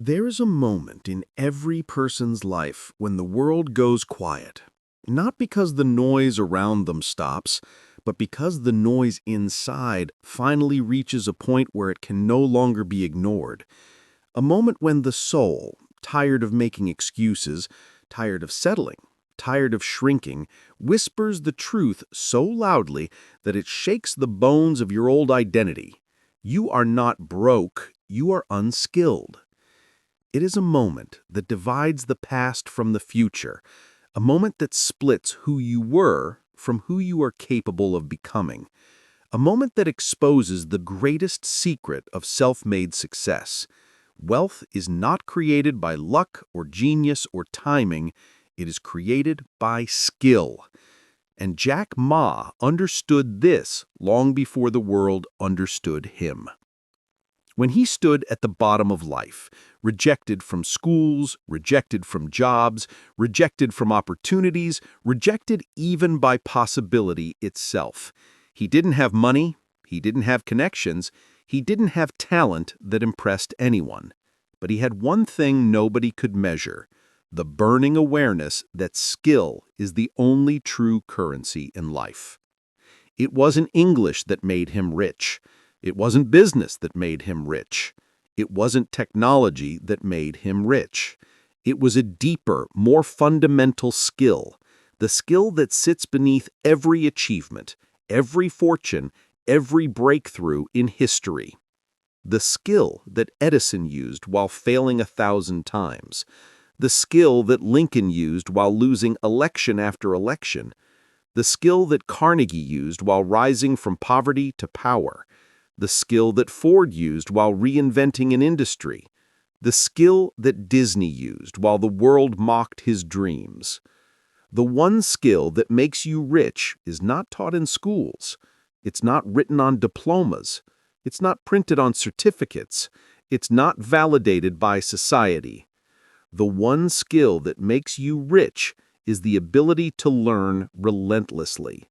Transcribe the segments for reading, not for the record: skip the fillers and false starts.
There is a moment in every person's life when the world goes quiet, not because the noise around them stops, but because the noise inside finally reaches a point where it can no longer be ignored. A moment when the soul, tired of making excuses, tired of settling, tired of shrinking, whispers the truth so loudly that it shakes the bones of your old identity. You are not broke, you are unskilled. It is a moment that divides the past from the future, a moment that splits who you were from who you are capable of becoming, a moment that exposes the greatest secret of self-made success. Wealth is not created by luck or genius or timing, it is created by skill. And Jack Ma understood this long before the world understood him. When he stood at the bottom of life, rejected from schools, rejected from jobs, rejected from opportunities, rejected even by possibility itself, he didn't have money, he didn't have connections, he didn't have talent that impressed anyone. But he had one thing nobody could measure: the burning awareness that skill is the only true currency in life. It wasn't English that made him rich. It wasn't business that made him rich. It wasn't technology that made him rich. It was a deeper, more fundamental skill, the skill that sits beneath every achievement, every fortune, every breakthrough in history. The skill that Edison used while failing 1,000 times. The skill that Lincoln used while losing election after election. The skill that Carnegie used while rising from poverty to power. The skill that Ford used while reinventing an industry. The skill that Disney used while the world mocked his dreams. The one skill that makes you rich is not taught in schools. It's not written on diplomas. It's not printed on certificates. It's not validated by society. The one skill that makes you rich is the ability to learn relentlessly.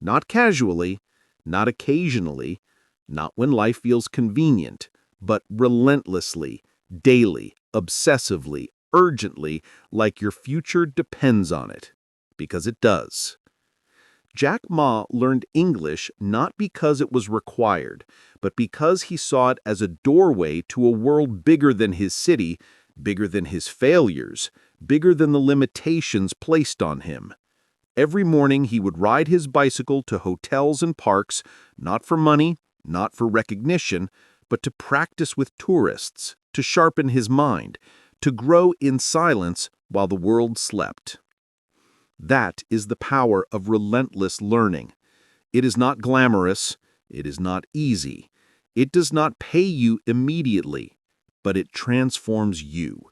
Not casually, not occasionally, not when life feels convenient, but relentlessly, daily, obsessively, urgently, like your future depends on it. Because it does. Jack Ma learned English not because it was required, but because he saw it as a doorway to a world bigger than his city, bigger than his failures, bigger than the limitations placed on him. Every morning he would ride his bicycle to hotels and parks, not for money, not for recognition, but to practice with tourists, to sharpen his mind, to grow in silence while the world slept. That is the power of relentless learning. It is not glamorous, it is not easy, it does not pay you immediately, but it transforms you.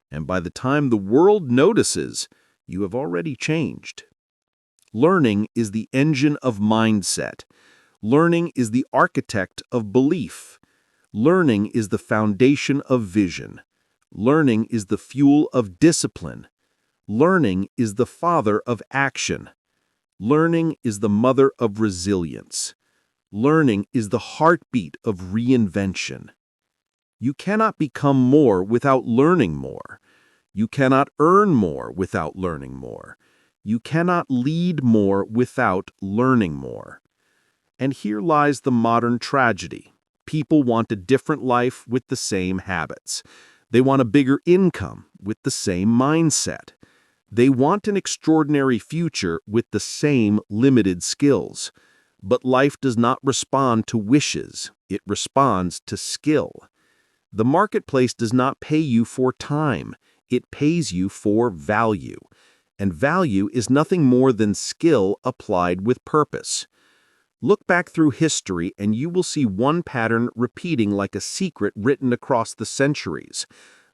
And by the time the world notices, you have already changed. Learning is the engine of mindset. Learning is the architect of belief. Learning is the foundation of vision. Learning is the fuel of discipline. Learning is the father of action. Learning is the mother of resilience. Learning is the heartbeat of reinvention. You cannot become more without learning more. You cannot earn more without learning more. You cannot lead more without learning more. And here lies the modern tragedy. People want a different life with the same habits. They want a bigger income with the same mindset. They want an extraordinary future with the same limited skills. But life does not respond to wishes. It responds to skill. The marketplace does not pay you for time. It pays you for value. And value is nothing more than skill applied with purpose. Look back through history and you will see one pattern repeating like a secret written across the centuries.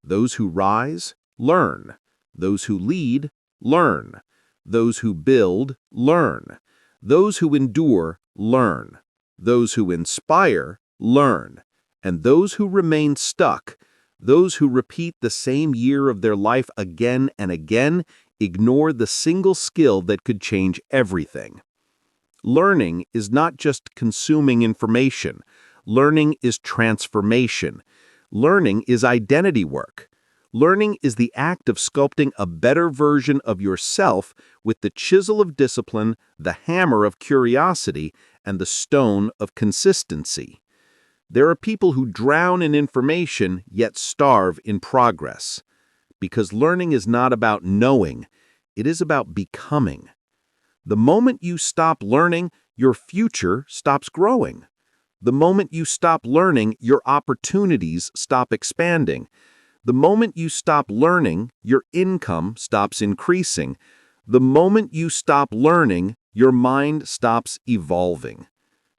Those who rise, learn. Those who lead, learn. Those who build, learn. Those who endure, learn. Those who inspire, learn. And those who remain stuck, those who repeat the same year of their life again and again, ignore the single skill that could change everything. Learning is not just consuming information. Learning is transformation. Learning is identity work. Learning is the act of sculpting a better version of yourself with the chisel of discipline, the hammer of curiosity, and the stone of consistency. There are people who drown in information yet starve in progress. Because learning is not about knowing, it is about becoming. The moment you stop learning, your future stops growing. The moment you stop learning, your opportunities stop expanding. The moment you stop learning, your income stops increasing. The moment you stop learning, your mind stops evolving.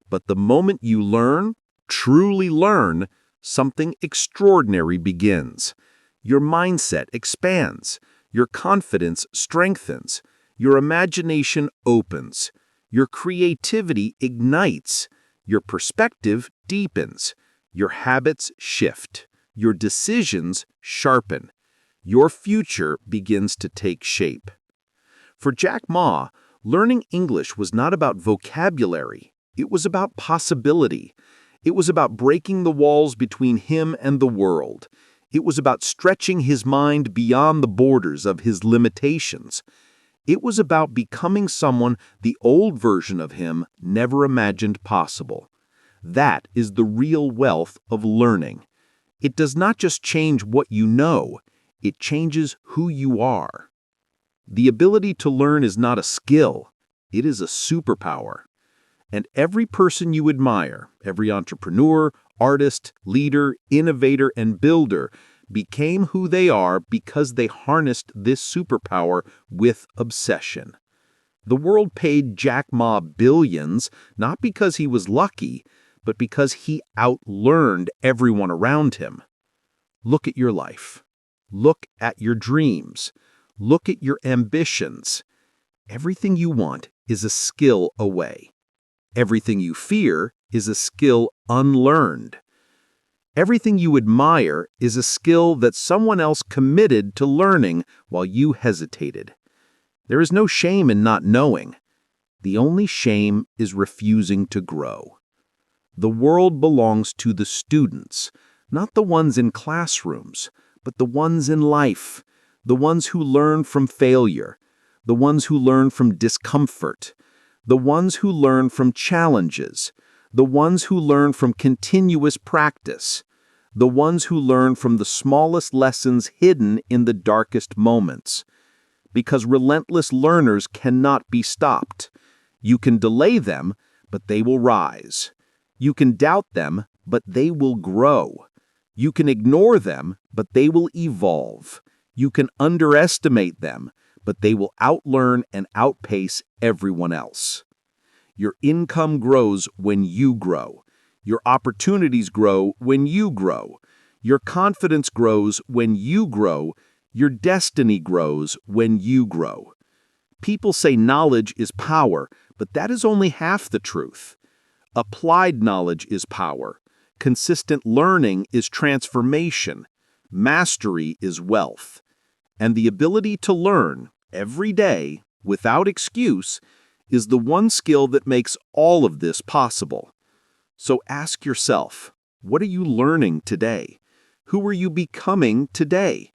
But the moment you learn, truly learn, something extraordinary begins. Your mindset expands. Your confidence strengthens. Your imagination opens. Your creativity ignites. Your perspective deepens. Your habits shift. Your decisions sharpen. Your future begins to take shape. For Jack Ma, learning English was not about vocabulary. It was about possibility. It was about breaking the walls between him and the world. It was about stretching his mind beyond the borders of his limitations. It was about becoming someone the old version of him never imagined possible. That is the real wealth of learning. It does not just change what you know, it changes who you are. The ability to learn is not a skill, it is a superpower. And every person you admire, every entrepreneur, artist, leader, innovator, and builder became who they are because they harnessed this superpower with obsession. The world paid Jack Ma billions not because he was lucky, but because he outlearned everyone around him. Look at your life. Look at your dreams. Look at your ambitions. Everything you want is a skill away. Everything you fear is a skill unlearned. Everything you admire is a skill that someone else committed to learning while you hesitated. There is no shame in not knowing. The only shame is refusing to grow. The world belongs to the students, not the ones in classrooms, but the ones in life, the ones who learn from failure, the ones who learn from discomfort, the ones who learn from challenges, the ones who learn from continuous practice, the ones who learn from the smallest lessons hidden in the darkest moments. Because relentless learners cannot be stopped. You can delay them, but they will rise. You can doubt them, but they will grow. You can ignore them, but they will evolve. You can underestimate them, but they will outlearn and outpace everyone else. Your income grows when you grow. Your opportunities grow when you grow. Your confidence grows when you grow. Your destiny grows when you grow. People say knowledge is power, but that is only half the truth. Applied knowledge is power. Consistent learning is transformation. Mastery is wealth. And the ability to learn every day, without excuse, is the one skill that makes all of this possible. So ask yourself, what are you learning today? Who are you becoming today?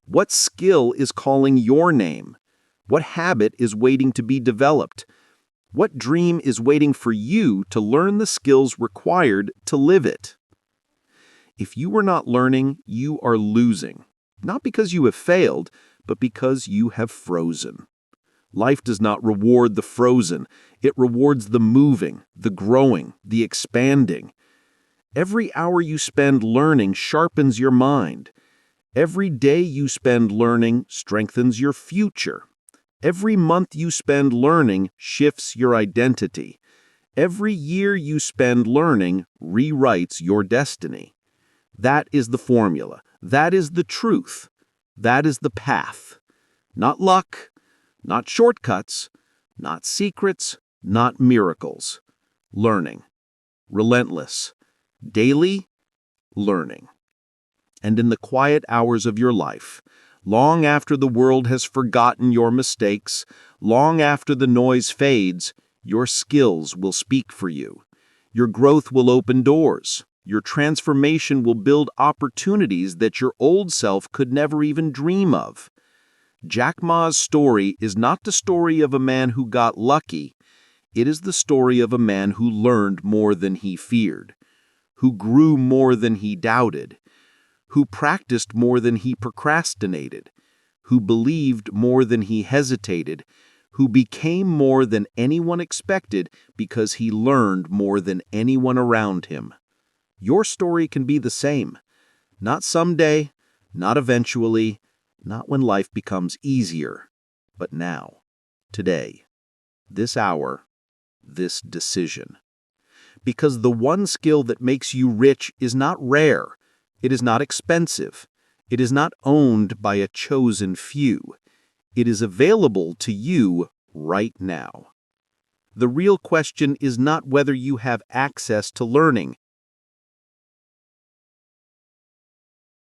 What skill is calling your name? What habit is waiting to be developed? What dream is waiting for you to learn the skills required to live it? If you are not learning, you are losing. Not because you have failed, but because you have frozen. Life does not reward the frozen. It rewards the moving, the growing, the expanding. Every hour you spend learning sharpens your mind. Every day you spend learning strengthens your future. Every month you spend learning shifts your identity. Every year you spend learning rewrites your destiny. That is the formula. That is the truth. That is the path. Not luck, not shortcuts, not secrets, not miracles. Learning. Relentless. Daily learning. And in the quiet hours of your life, long after the world has forgotten your mistakes, long after the noise fades, your skills will speak for you. Your growth will open doors. Your transformation will build opportunities that your old self could never even dream of. Jack Ma's story is not the story of a man who got lucky. It is the story of a man who learned more than he feared, who grew more than he doubted, who practiced more than he procrastinated, who believed more than he hesitated, who became more than anyone expected because he learned more than anyone around him. Your story can be the same. Not someday, not eventually, not when life becomes easier, but now, today, this hour, this decision. Because the one skill that makes you rich is not rare, it is not expensive, it is not owned by a chosen few. It is available to you right now. The real question is not whether you have access to learning,